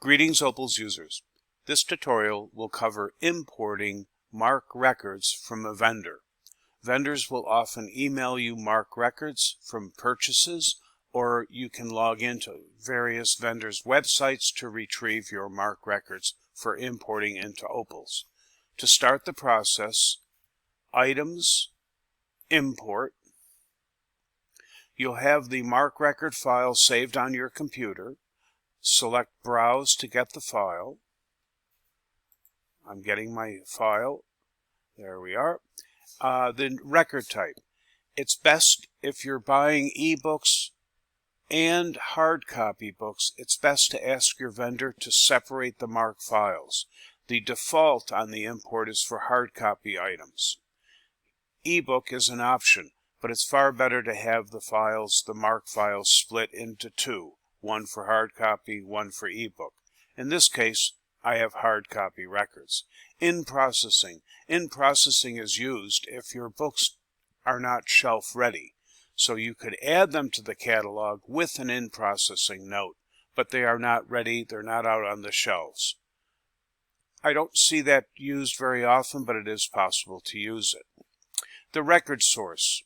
Greetings, Opals users. This tutorial will cover importing MARC records from a vendor. Vendors will often email you MARC records from purchases, or you can log into various vendors' websites to retrieve your MARC records for importing into Opals. To start the process, Items, Import. You'll have the MARC record file saved on your computer. Select Browse to get the file. I'm getting my file. There we are. The record type. It's best if you're buying ebooks and hard copy books, it's best to ask your vendor to separate the MARC files. The default on the import is for hard copy items. Ebook is an option, but it's far better to have the MARC files split into two. One for hard copy, one for ebook. In this case, I have hard copy records. In processing is used if your books are not shelf ready. So you could add them to the catalog with an in processing note, but they are not ready, they're not out on the shelves. I don't see that used very often, but it is possible to use it. The record source.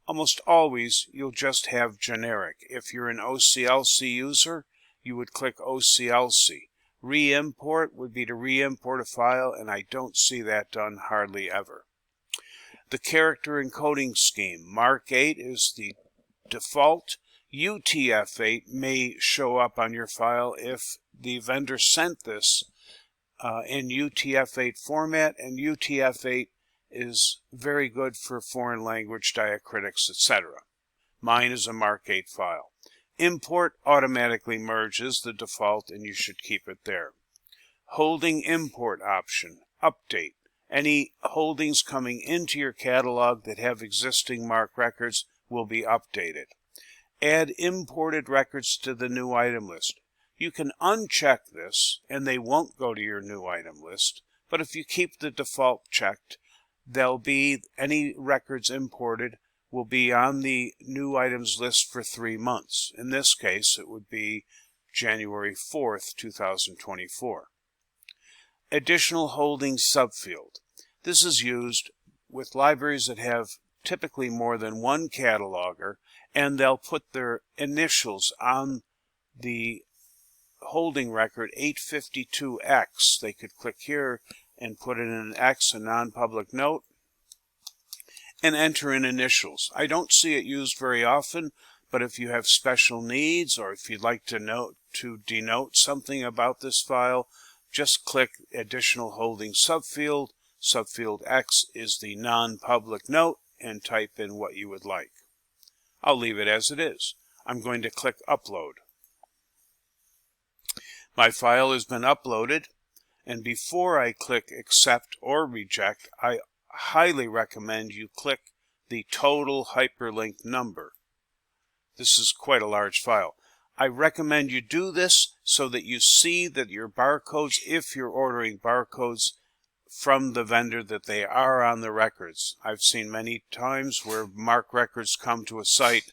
Almost always, you'll just have generic. If you're an OCLC user, you would click OCLC. Re-import would be to re-import a file, and I don't see that done hardly ever. The character encoding scheme. MARC 8 is the default. UTF-8 may show up on your file if the vendor sent this in UTF-8 format, and UTF-8 is very good for foreign language diacritics, etc. Mine is a MARC 8 file. Import automatically merges the default, and you should keep it there. Holding import option. Update. Any holdings coming into your catalog that have existing MARC records will be updated. Add imported records to the new item list. You can uncheck this, and they won't go to your new item list, but if you keep the default checked, any records imported will be on the new items list for 3 months. In this case, it would be January 4th, 2024. Additional holdings subfield. This is used with libraries that have typically more than one cataloger, and they'll put their initials on the holding record 852X. They could click here and put in an X, a non-public note, and enter in initials. I don't see it used very often, but if you have special needs or if you'd like to denote something about this file, just click Additional Holding Subfield. Subfield X is the non-public note, and type in what you would like. I'll leave it as it is. I'm going to click Upload. My file has been uploaded, and before I click Accept or Reject, I highly recommend you click the total hyperlink number. This is quite a large file. I recommend you do this so that you see that your barcodes, if you're ordering barcodes from the vendor, that they are on the records. I've seen many times where MARC records come to a site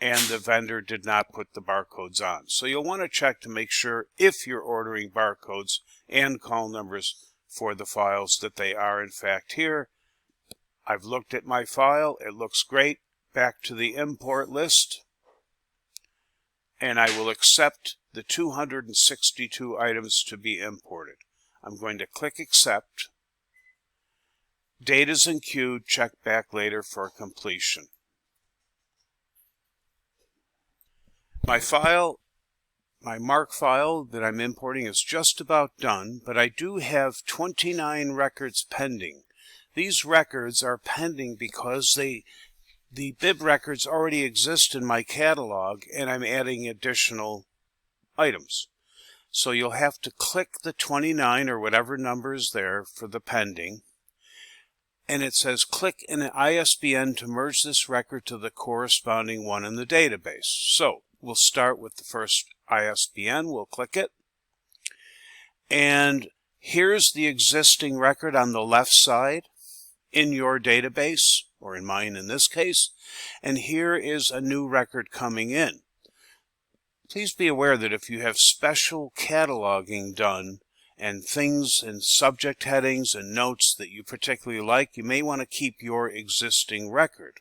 and the vendor did not put the barcodes on. So you'll want to check to make sure if you're ordering barcodes and call numbers for the files that they are in fact here. I've looked at my file. It looks great. Back to the import list. And I will accept the 262 items to be imported. I'm going to click Accept. Date is in queue. Check back later for completion. My MARC file that I'm importing is just about done, but I do have 29 records pending. These records are pending because the bib records already exist in my catalog, and I'm adding additional items. So you'll have to click the 29 or whatever number is there for the pending, and it says click an ISBN to merge this record to the corresponding one in the database. So we'll start with the first ISBN. We'll click it. And here's the existing record on the left side in your database, or in mine in this case. And here is a new record coming in. Please be aware that if you have special cataloging done and things and subject headings and notes that you particularly like, you may want to keep your existing record.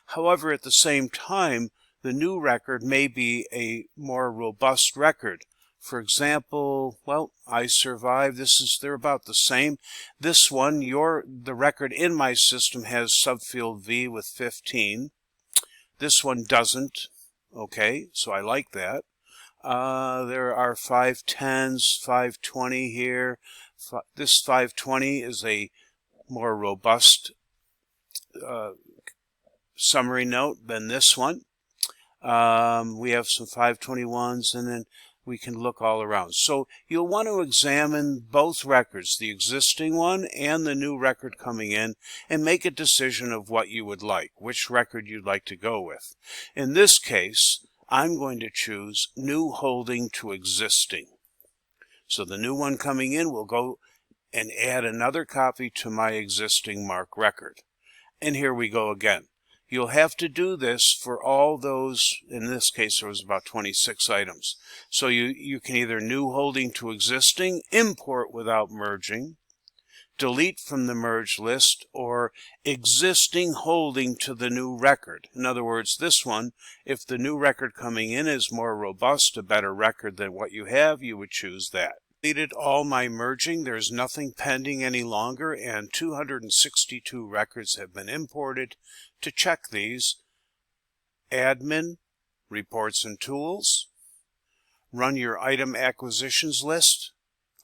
However, at the same time, the new record may be a more robust record. For example, well, I survived. They're about the same. This one, the record in my system has subfield V with 15. This one doesn't. Okay, so I like that. There are 510s, 520 here. This 520 is a more robust summary note than this one. We have some 521s, and then we can look all around. So you'll want to examine both records, the existing one and the new record coming in, and make a decision of what you would like, which record you'd like to go with. In this case, I'm going to choose new holding to existing. So the new one coming in will go and add another copy to my existing MARC record. And here we go again. You'll have to do this for all those, in this case there was about 26 items. So you can either new holding to existing, import without merging, delete from the merged list, or existing holding to the new record. In other words, this one, if the new record coming in is more robust, a better record than what you have, you would choose that. Completed all my merging. There's nothing pending any longer, and 262 records have been imported. To check these, Admin, Reports and Tools, run your item acquisitions list,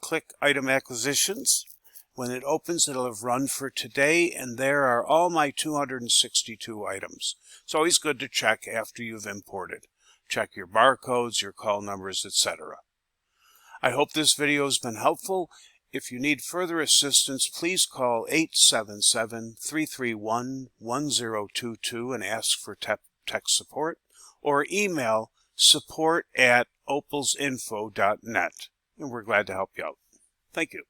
click Item Acquisitions. When it opens, it'll have run for today, and there are all my 262 items. It's always good to check after you've imported. Check your barcodes, your call numbers, etc. I hope this video has been helpful. If you need further assistance, please call 877-331-1022 and ask for tech support, or email support@opalsinfo.net, and we're glad to help you out. Thank you.